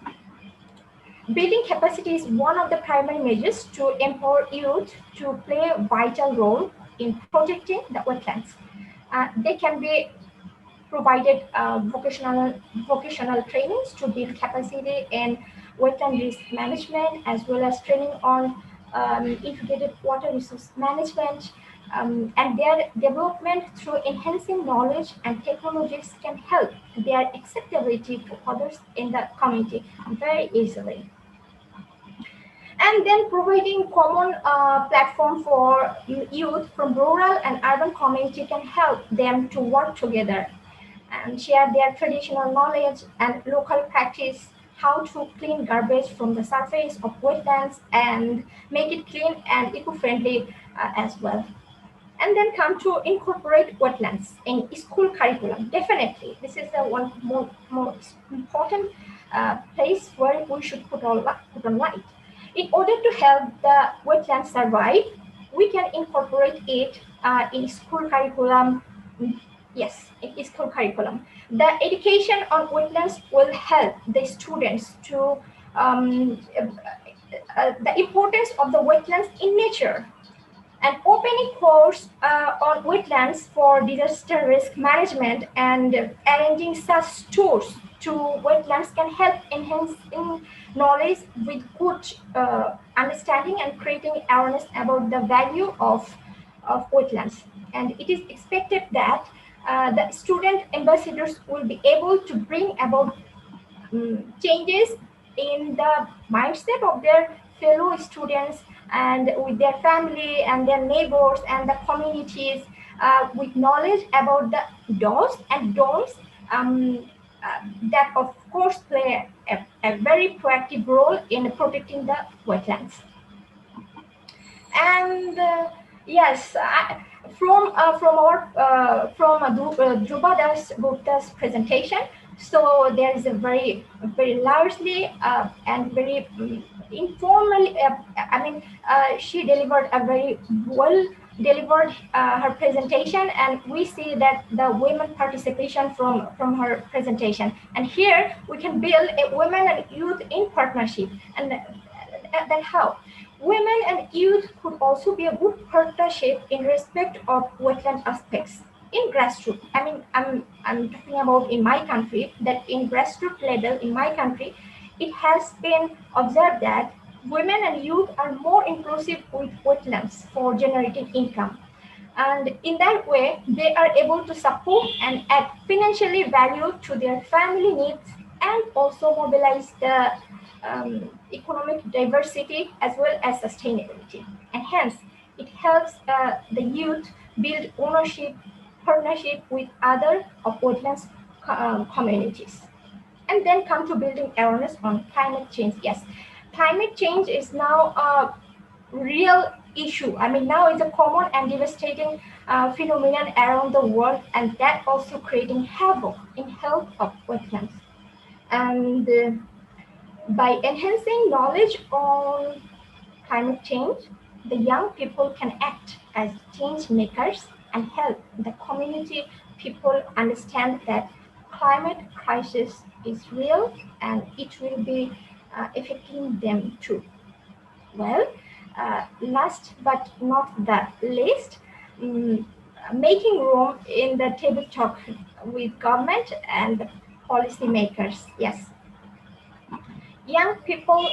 building capacity is one of the primary measures to empower youth to play a vital role in protecting the wetlands. They can be provided vocational trainings to build capacity in wetland risk management, as well as training on integrated water resource management, and their development through enhancing knowledge and technologies can help their acceptability to others in the community very easily. And then providing common platform for youth from rural and urban community can help them to work together and share their traditional knowledge and local practice, how to clean garbage from the surface of wetlands and make it clean and eco-friendly as well. And then come to incorporate wetlands in school curriculum. Definitely, this is the one most important place where we should put on light. In order to help the wetlands survive, we can incorporate it in school curriculum. Yes, it is school curriculum. The education on wetlands will help the students to the importance of the wetlands in nature. An opening course on wetlands for disaster risk management and arranging such tours to wetlands can help enhancing knowledge with good understanding and creating awareness about the value of wetlands. And it is expected that the student ambassadors will be able to bring about changes in the mindset of their fellow students and with their family and their neighbors and the communities with knowledge about the do's and don'ts that of course play a very proactive role in protecting the wetlands. And yes, from Dhruba Das Gupta's presentation, so there is a very largely and very informally. She delivered a very well delivered her presentation, and we see that the women participation from her presentation. And here we can build a women and youth in partnership, and that how women and youth could also be a good partnership in respect of wetland aspects in grassroots. I mean, I'm talking about in my country, that in grassroots level in my country, it has been observed that women and youth are more inclusive with wetlands for generating income. And in that way, they are able to support and add financially value to their family needs, and also mobilize the economic diversity as well as sustainability. And hence, it helps the youth build ownership, partnership with other of wetlands communities. And then come to building awareness on climate change. Yes, climate change is now a real issue. I mean, now it's a common and devastating phenomenon around the world, and that also creating havoc in health of wetlands. And by enhancing knowledge on climate change, the young people can act as change makers and help the community people understand that climate crisis is real and it will be affecting them too. Well, last but not the least, making room in the table talk with government and policy makers. Yes, young people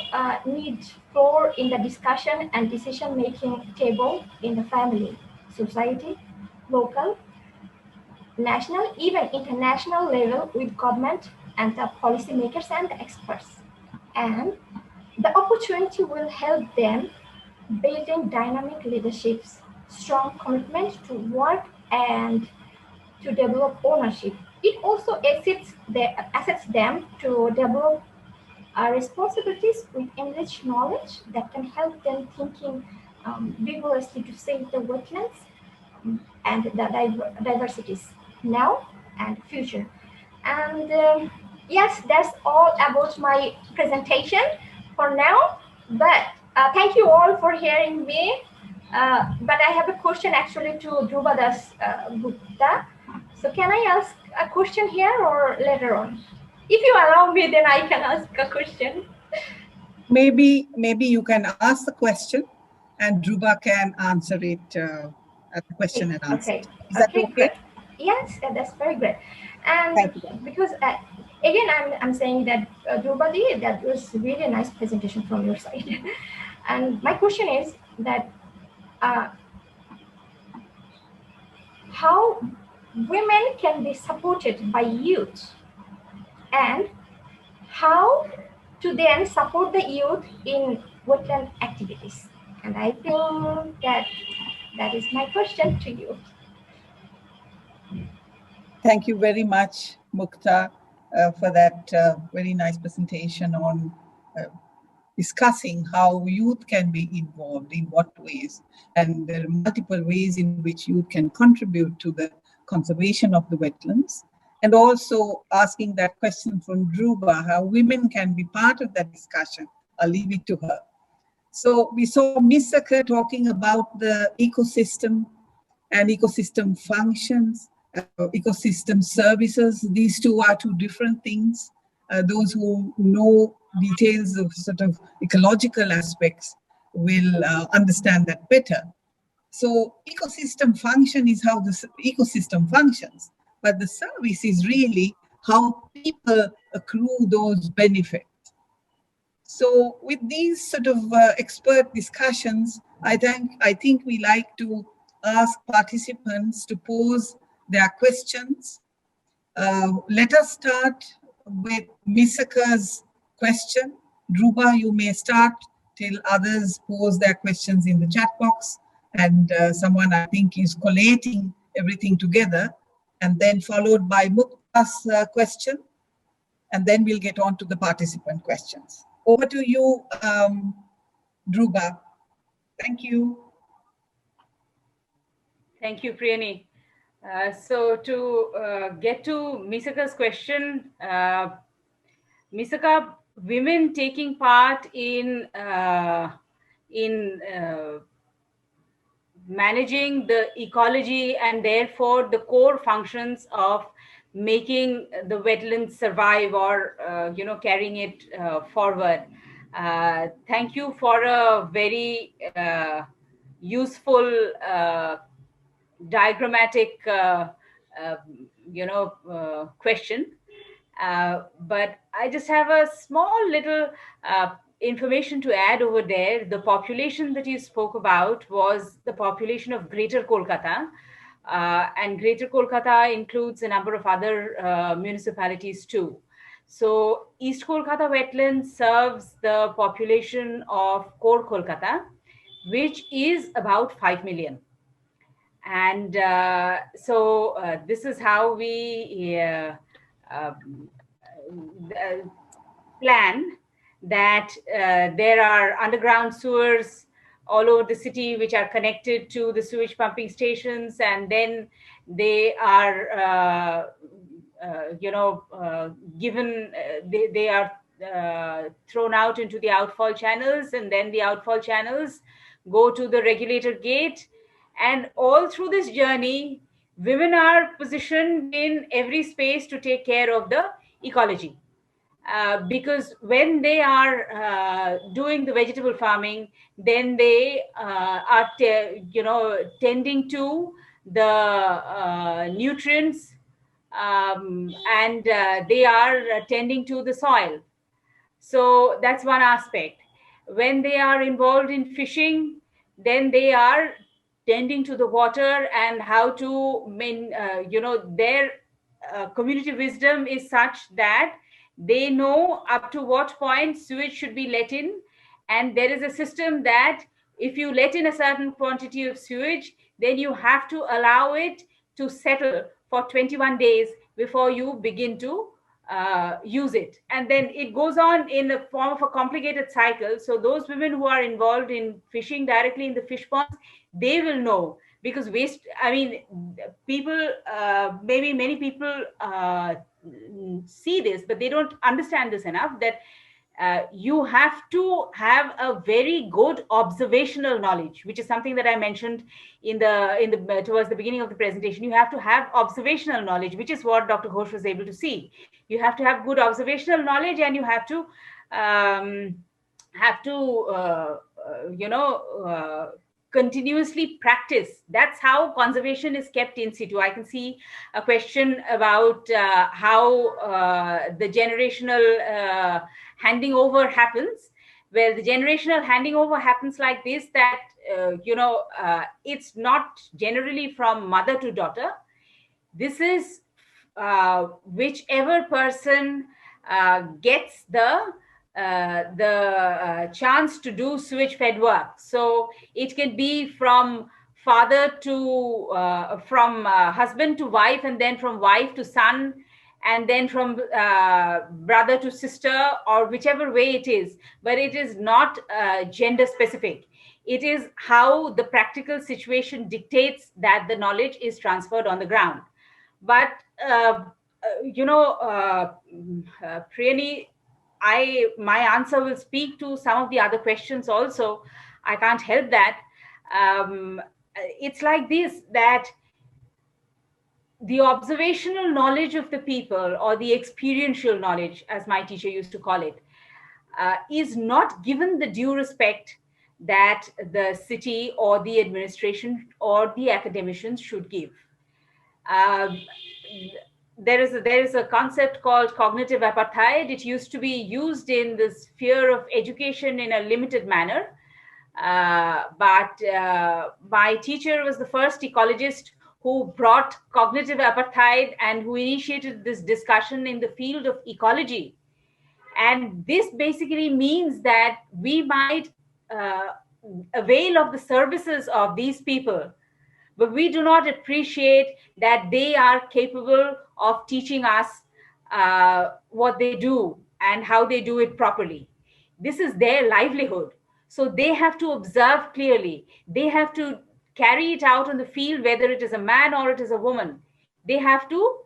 need floor in the discussion and decision-making table in the family, society, local, national, even international level with government and the policymakers and the experts. And the opportunity will help them building dynamic leaderships, strong commitment to work and to develop ownership. It also assists them to develop responsibilities with enriched knowledge that can help them thinking vigorously to save the wetlands and the diversities now and future. And yes, that's all about my presentation for now. But thank you all for hearing me. But I have a question actually to Dhruba Das Gupta. So can I ask a question here or later on? If you allow me, then I can ask a question. Maybe you can ask the question and Dhruba can answer it at the question and answer. Okay. Is that okay? Great. Yes, that's very great. And because again, I'm saying that Drupadi, that was really a nice presentation from your side. And my question is that how women can be supported by youth, and how to then support the youth in wetland activities. And I think that is my question to you. Thank you very much, Mukta, for that very nice presentation on discussing how youth can be involved, in what ways. And there are multiple ways in which youth can contribute to the conservation of the wetlands. And also asking that question from Dhruba, how women can be part of that discussion. I'll leave it to her. So we saw Ms. Sakar talking about the ecosystem and ecosystem functions, ecosystem services. These two are two different things. Those who know details of sort of ecological aspects will understand that better. So ecosystem function is how the ecosystem functions, but the service is really how people accrue those benefits. So with these sort of expert discussions, I think we like to ask participants to pose their questions. Let us start with Misaka's question. Dhruba, you may start till others pose their questions in the chat box. And someone, I think, is collating everything together, and then followed by Mukta's question, and then we'll get on to the participant questions. Over to you, Dhruba. Thank you. Thank you, Priyani. So to get to Misaka's question, Misaka, women taking part in managing the ecology and therefore the core functions of making the wetlands survive or carrying it forward. Thank you for a very useful diagrammatic question. But I just have a small little information to add over there. The population that you spoke about was the population of Greater Kolkata. And Greater Kolkata includes a number of other municipalities too. So East Kolkata Wetlands serves the population of Core Kolkata, which is about 5 million. And so this is how we plan that there are underground sewers all over the city which are connected to the sewage pumping stations, and then they are given they are thrown out into the outfall channels, and then the outfall channels go to the regulator gate. And all through this journey, women are positioned in every space to take care of the ecology. Because when they are doing the vegetable farming, then they are tending to the nutrients, and they are tending to the soil. So that's one aspect. When they are involved in fishing, then they are tending to the water and how to their community wisdom is such that they know up to what point sewage should be let in. And there is a system that if you let in a certain quantity of sewage, then you have to allow it to settle for 21 days before you begin to use it. And then it goes on in the form of a complicated cycle. So those women who are involved in fishing directly in the fish ponds, they will know, because people, maybe many people see this, but they don't understand this enough, that you have to have a very good observational knowledge, which is something that I mentioned in the towards the beginning of the presentation. You have to have observational knowledge, which is what Dr. Ghosh was able to see. You have to have good observational knowledge, and you have to continuously practice. That's how conservation is kept in situ. I can see a question about how the generational handing over happens. Well, the generational handing over happens like this, that it's not generally from mother to daughter. This is whichever person gets the chance to do sewage fed work. So it can be from father to husband to wife, and then from wife to son, and then from brother to sister, or whichever way it is. But it is not gender specific. It is how the practical situation dictates that the knowledge is transferred on the ground. But Priyani, my answer will speak to some of the other questions also. I can't help that. It's like this, that the observational knowledge of the people, or the experiential knowledge, as my teacher used to call it, is not given the due respect that the city or the administration or the academicians should give. There is a concept called cognitive apartheid. It used to be used in the sphere of education in a limited manner. But my teacher was the first ecologist who brought cognitive apartheid and who initiated this discussion in the field of ecology. And this basically means that we might avail of the services of these people, but we do not appreciate that they are capable of teaching us what they do and how they do it properly. This is their livelihood. So they have to observe clearly. They have to carry it out on the field, whether it is a man or it is a woman. They have to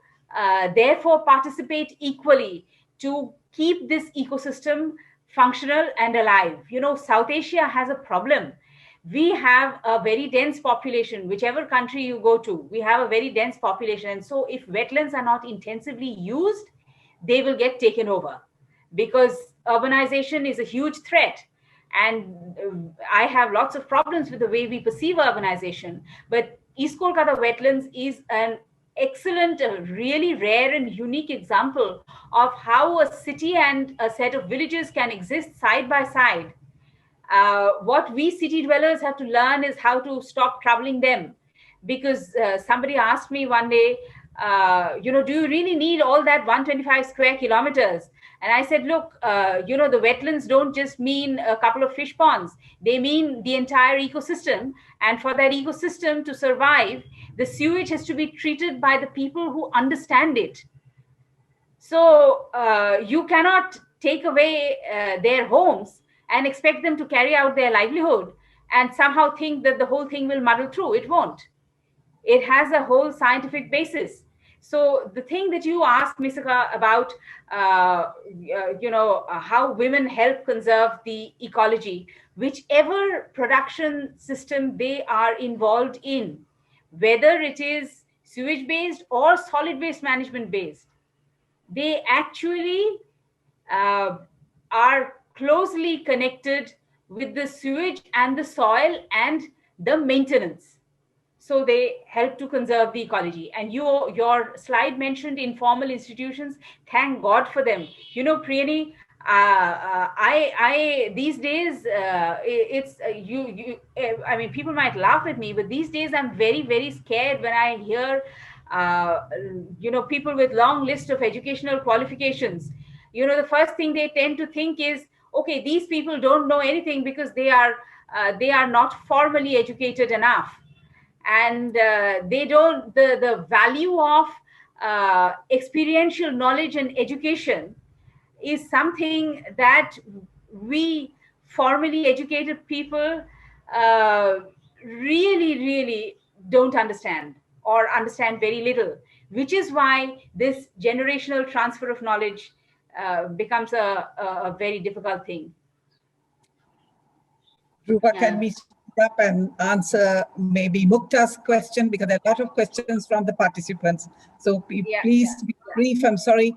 therefore participate equally to keep this ecosystem functional and alive. South Asia has a problem. We have a very dense population. Whichever country you go to, we have a very dense population. And so if wetlands are not intensively used, they will get taken over, because urbanization is a huge threat. And I have lots of problems with the way we perceive urbanization. But East Kolkata wetlands is an excellent, really rare and unique example of how a city and a set of villages can exist side by side. What we city dwellers have to learn is how to stop troubling them. Because somebody asked me one day, do you really need all that 125 square kilometers? And I said, look, the wetlands don't just mean a couple of fish ponds. They mean the entire ecosystem. And for that ecosystem to survive, the sewage has to be treated by the people who understand it. So you cannot take away their homes and expect them to carry out their livelihood and somehow think that the whole thing will muddle through. It won't. It has a whole scientific basis. So the thing that you asked, Misaka, about how women help conserve the ecology, whichever production system they are involved in, whether it is sewage based or solid waste management based, they actually are closely connected with the sewage and the soil and the maintenance. So they help to conserve the ecology. And your slide mentioned informal institutions. Thank God for them. Priyani, I these days it's I mean, people might laugh at me, but these days I'm very, very scared when I hear people with long list of educational qualifications. The first thing they tend to think is, okay, these people don't know anything because they are not formally educated enough. And they don't, the value of experiential knowledge and education is something that we formally educated people really, really don't understand, or understand very little, which is why this generational transfer of knowledge becomes a very difficult thing. Rupa, can we step up and answer maybe Mukta's question, because there are a lot of questions from the participants. So please be brief. I'm sorry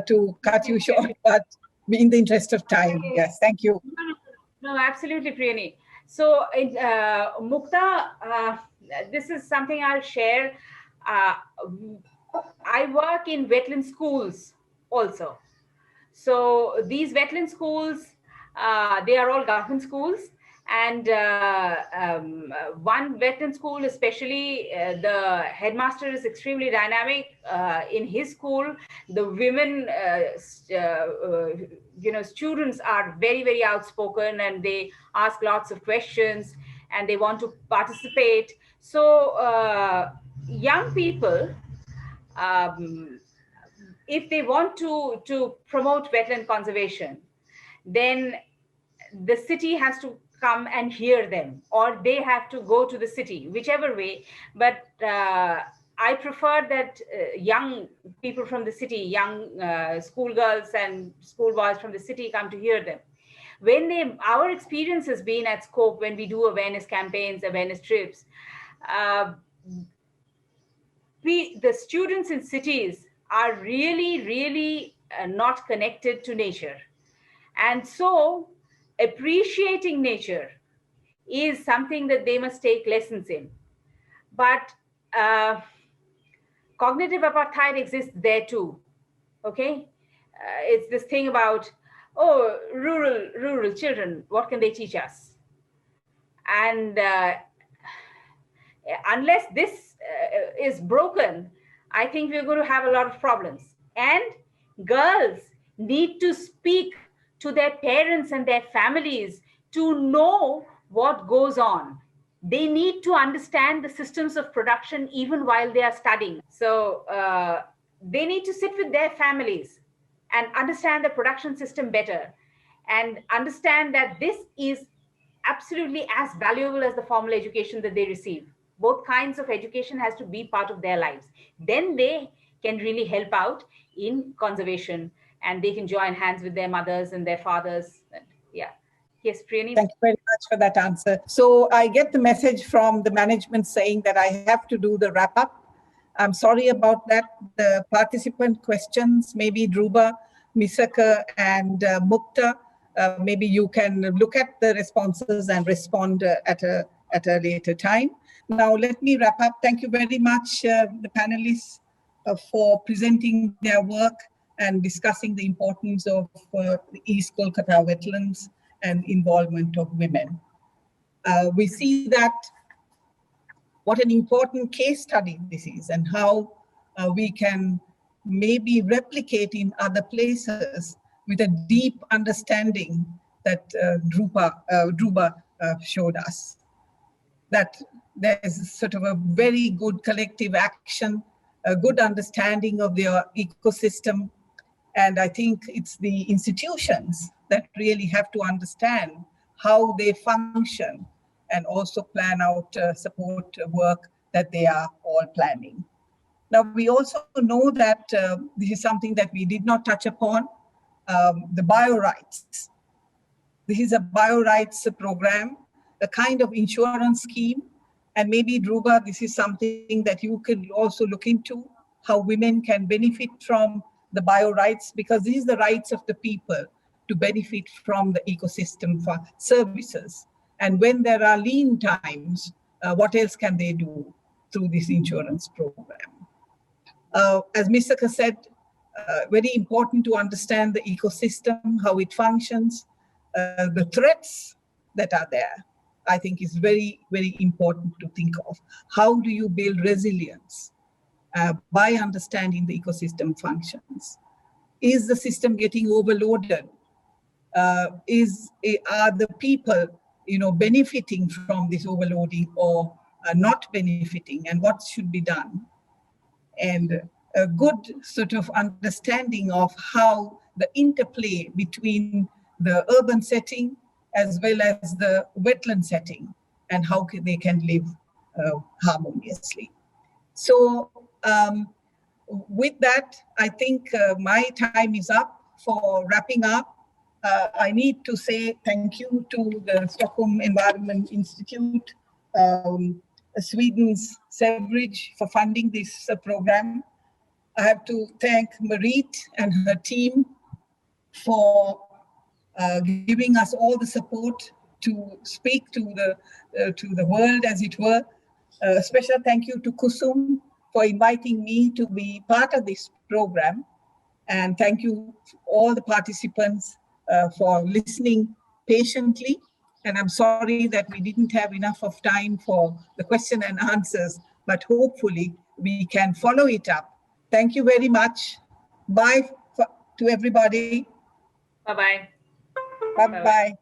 to cut you short, but in the interest of time. Yes, thank you. No, absolutely, Priyani. So Mukta, this is something I'll share. I work in wetland schools also. So these wetland schools, they are all government schools. And one wetland school, especially, the headmaster is extremely dynamic. In his school, the women, students are very, very outspoken, and they ask lots of questions, and they want to participate. So young people, if they want to promote wetland conservation, then the city has to come and hear them, or they have to go to the city, whichever way. But I prefer that young people from the city, young schoolgirls and schoolboys from the city come to hear them. Our experience has been at Scope, when we do awareness campaigns, awareness trips, the students in cities are really, really not connected to nature. And so appreciating nature is something that they must take lessons in. But cognitive apartheid exists there too. Okay, it's this thing about, oh, rural children, what can they teach us? And unless this is broken, I think we're going to have a lot of problems. And girls need to speak to their parents and their families to know what goes on. they need to understand the systems of production even while they are studying. So they need to sit with their families and understand the production system better, and understand that this is absolutely as valuable as the formal education that they receive. Both kinds of education has to be part of their lives. Then they can really help out in conservation, and they can join hands with their mothers and their fathers. Yeah. Yes, Priyani. Thank you very much for that answer. So I get the message from the management saying that I have to do the wrap up. I'm sorry about that. The participant questions, maybe Dhruba, Misaka, and Mukta, maybe you can look at the responses and respond at a later time. Now, let me wrap up. Thank you very much, the panelists, for presenting their work and discussing the importance of the East Kolkata wetlands and involvement of women. We see that what an important case study this is, and how we can maybe replicate in other places with a deep understanding that Dhruba showed us. That there's sort of a very good collective action, a good understanding of their ecosystem. And I think it's the institutions that really have to understand how they function and also plan out support work that they are all planning. Now, we also know that this is something that we did not touch upon, the biorights. This is a biorights program, a kind of insurance scheme. And maybe, Dhruba, this is something that you can also look into, how women can benefit from the biorights, because these are the rights of the people to benefit from the ecosystem for services. And when there are lean times, what else can they do through this insurance program? As Misaka said, very important to understand the ecosystem, how it functions, the threats that are there. I think is very, very important to think of. How do you build resilience by understanding the ecosystem functions? Is the system getting overloaded? Are the people, benefiting from this overloading, or not benefiting, and what should be done? And a good sort of understanding of how the interplay between the urban setting as well as the wetland setting, and how they can live harmoniously. So with that, I think my time is up for wrapping up. I need to say thank you to the Stockholm Environment Institute, Sweden's Severidge, for funding this program. I have to thank Marit and her team for giving us all the support to speak to the world, as it were. A special thank you to Kusum for inviting me to be part of this program. And thank you all the participants for listening patiently. And I'm sorry that we didn't have enough of time for the question and answers, but hopefully we can follow it up. Thank you very much. Bye to everybody. Bye-bye. Bye-bye.